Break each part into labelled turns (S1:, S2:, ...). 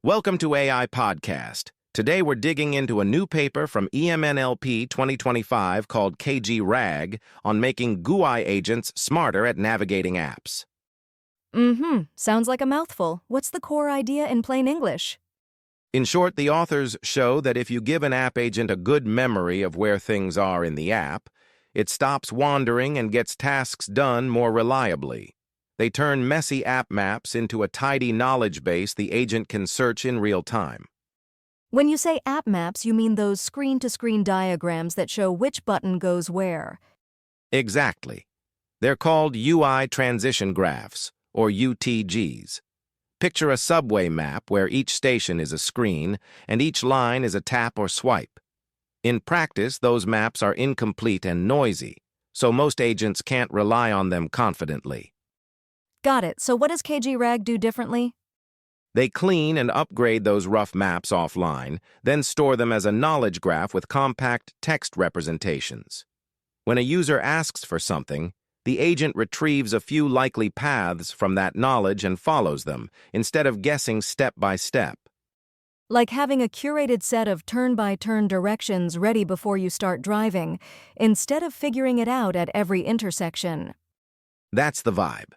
S1: Welcome to AI Podcast. Today we're digging into a new paper from EMNLP 2025 called KG-RAG on making GUI agents smarter at navigating apps.
S2: Sounds like a mouthful. What's the core idea in plain English?
S1: In short, the authors show that if you give an app agent a good memory of where things are in the app, it stops wandering and gets tasks done more reliably. They turn messy app maps into a tidy knowledge base the agent can search in real time.
S2: When you say app maps, you mean those screen-to-screen diagrams that show which button goes where.
S1: Exactly. They're called UI transition graphs, or UTGs. Picture a subway map where each station is a screen and each line is a tap or swipe. In practice, those maps are incomplete and noisy, so most agents can't rely on them confidently.
S2: Got it. So what does KG-RAG do differently?
S1: They clean and upgrade those rough maps offline, then store them as a knowledge graph with compact text representations. When a user asks for something, the agent retrieves a few likely paths from that knowledge and follows them, instead of guessing step by step.
S2: Like having a curated set of turn-by-turn directions ready before you start driving, instead of figuring it out at every intersection.
S1: That's the vibe.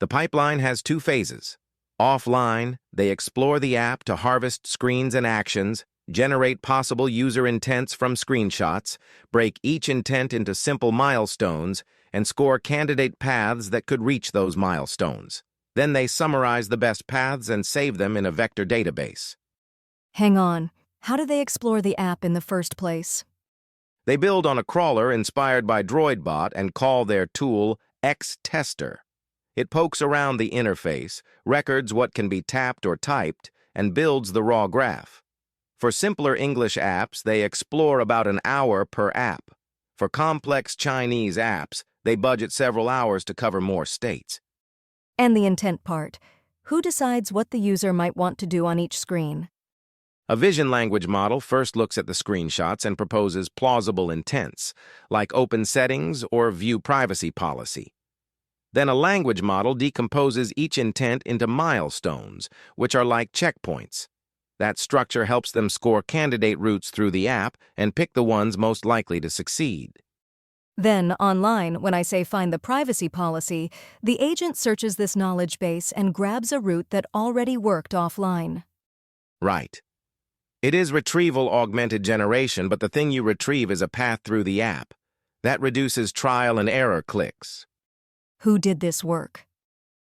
S1: The pipeline has two phases. Offline, they explore the app to harvest screens and actions, generate possible user intents from screenshots, break each intent into simple milestones, and score candidate paths that could reach those milestones. Then they summarize the best paths and save them in a vector database.
S2: Hang on. How do they explore the app in the first place?
S1: They build on a crawler inspired by DroidBot and call their tool X-Tester. It pokes around the interface, records what can be tapped or typed, and builds the raw graph. For simpler English apps, they explore about an hour per app. For complex Chinese apps, they budget several hours to cover more states.
S2: And the intent part. Who decides what the user might want to do on each screen?
S1: A vision language model first looks at the screenshots and proposes plausible intents, like open settings or view privacy policy. Then a language model decomposes each intent into milestones, which are like checkpoints. That structure helps them score candidate routes through the app and pick the ones most likely to succeed.
S2: Then, online, when I say find the privacy policy, the agent searches this knowledge base and grabs a route that already worked offline.
S1: Right. It is retrieval augmented generation, but the thing you retrieve is a path through the app. That reduces trial and error clicks.
S2: Who did this work?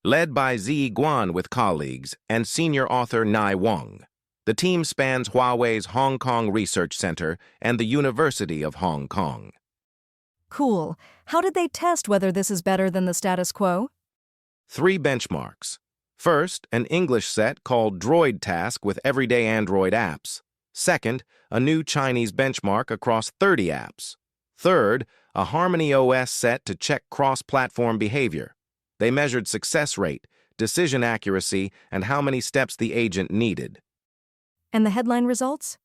S1: Led by Ziyi Guan with colleagues and senior author Nai Wang. The team spans Huawei's Hong Kong Research Center and the University of Hong Kong.
S2: Cool. How did they test whether this is better than the status quo?
S1: 3 benchmarks. First, an English set called Droid Task with everyday Android apps. Second, a new Chinese benchmark across 30 apps. Third, a Harmony OS set to check cross-platform behavior. They measured success rate, decision accuracy, and how many steps the agent needed.
S2: And the headline results?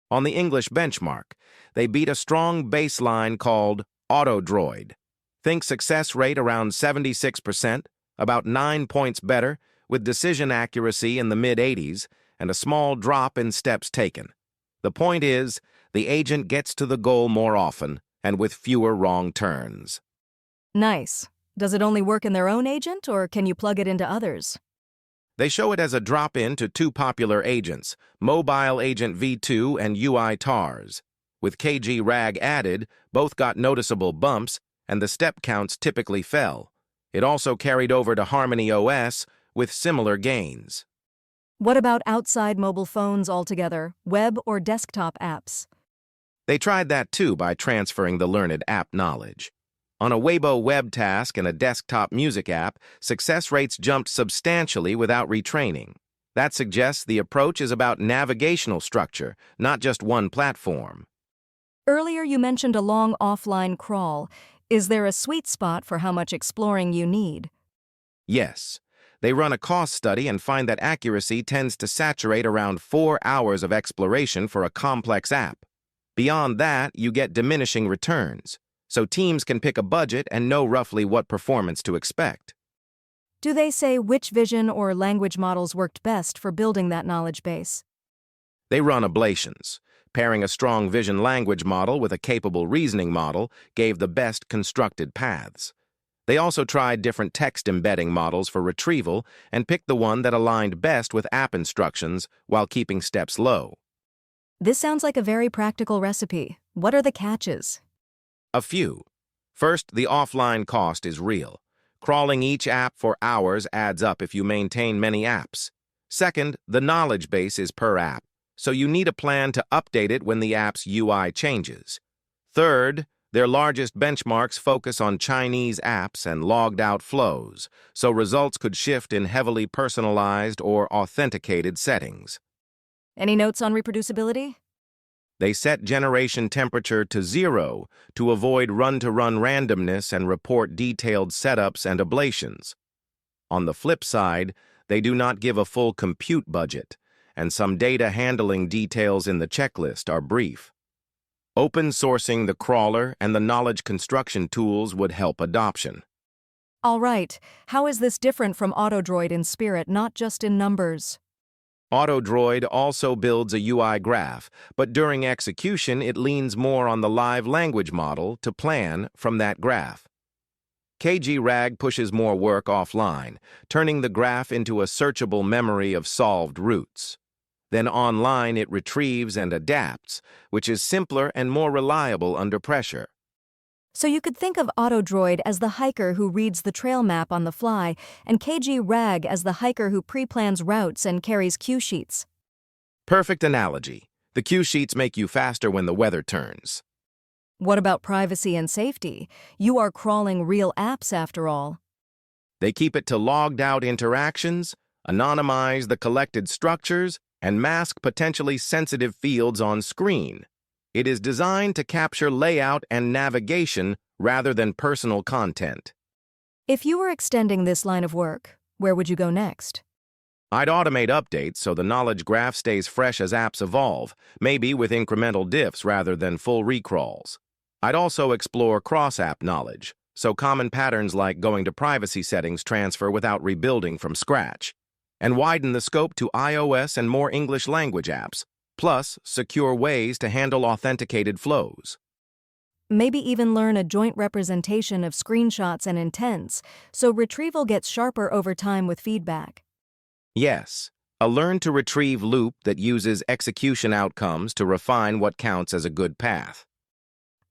S1: On the English benchmark, they beat a strong baseline called AutoDroid. Think success rate around 76%, about 9 points better, with decision accuracy in the mid-80s, and a small drop in steps taken. The point is, the agent gets to the goal more often, and with fewer wrong turns.
S2: Nice. Does it only work in their own agent, or can you plug it into others?
S1: They show it as a drop-in to 2 popular agents, Mobile Agent V2 and UI TARS. With KG-RAG added, both got noticeable bumps, and the step counts typically fell. It also carried over to Harmony OS with similar gains.
S2: What about outside mobile phones altogether, web or desktop apps?
S1: They tried that too by transferring the learned app knowledge. On a Weibo web task and a desktop music app, success rates jumped substantially without retraining. That suggests the approach is about navigational structure, not just one platform.
S2: Earlier you mentioned a long offline crawl. Is there a sweet spot for how much exploring you need?
S1: Yes. They run a cost study and find that accuracy tends to saturate around 4 hours of exploration for a complex app. Beyond that, you get diminishing returns, so teams can pick a budget and know roughly what performance to expect.
S2: Do they say which vision or language models worked best for building that knowledge base?
S1: They run ablations. Pairing a strong vision language model with a capable reasoning model gave the best constructed paths. They also tried different text embedding models for retrieval and picked the one that aligned best with app instructions while keeping steps low.
S2: This sounds like a very practical recipe. What are the catches?
S1: A few. First, the offline cost is real. Crawling each app for hours adds up if you maintain many apps. Second, the knowledge base is per app, so you need a plan to update it when the app's UI changes. Third, their largest benchmarks focus on Chinese apps and logged-out flows, so results could shift in heavily personalized or authenticated settings.
S2: Any notes on reproducibility?
S1: They set generation temperature to 0 to avoid run-to-run randomness and report detailed setups and ablations. On the flip side, they do not give a full compute budget, and some data handling details in the checklist are brief. Open sourcing the crawler and the knowledge construction tools would help adoption.
S2: All right, how is this different from AutoDroid in spirit, not just in numbers?
S1: AutoDroid also builds a UI graph, but during execution it leans more on the live language model to plan from that graph. KGRAG pushes more work offline, turning the graph into a searchable memory of solved routes. Then online it retrieves and adapts, which is simpler and more reliable under pressure.
S2: So you could think of AutoDroid as the hiker who reads the trail map on the fly, and KGRAG as the hiker who pre-plans routes and carries cue sheets.
S1: Perfect analogy. The cue sheets make you faster when the weather turns.
S2: What about privacy and safety? You are crawling real apps after all.
S1: They keep it to logged-out interactions, anonymize the collected structures, and mask potentially sensitive fields on screen. It is designed to capture layout and navigation rather than personal content.
S2: If you were extending this line of work, where would you go next?
S1: I'd automate updates so the knowledge graph stays fresh as apps evolve, maybe with incremental diffs rather than full recrawls. I'd also explore cross-app knowledge, so common patterns like going to privacy settings transfer without rebuilding from scratch, and widen the scope to iOS and more English language apps, plus secure ways to handle authenticated flows.
S2: Maybe even learn a joint representation of screenshots and intents, so retrieval gets sharper over time with feedback.
S1: Yes, a learn-to-retrieve loop that uses execution outcomes to refine what counts as a good path.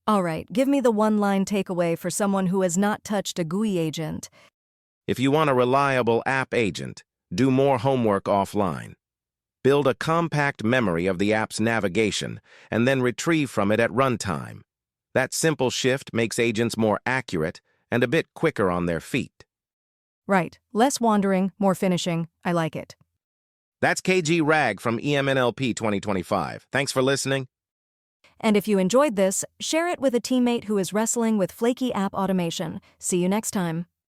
S2: All right, give me the one-line takeaway for someone who has not touched a GUI agent.
S1: If you want a reliable app agent, do more homework offline. Build a compact memory of the app's navigation and then retrieve from it at runtime. That simple shift makes agents more accurate and a bit quicker on their feet.
S2: Right, less wandering, more finishing. I like it.
S1: That's KGRAG from EMNLP 2025. Thanks for listening.
S2: And if you enjoyed this, share it with a teammate who is wrestling with flaky app automation. See you next time.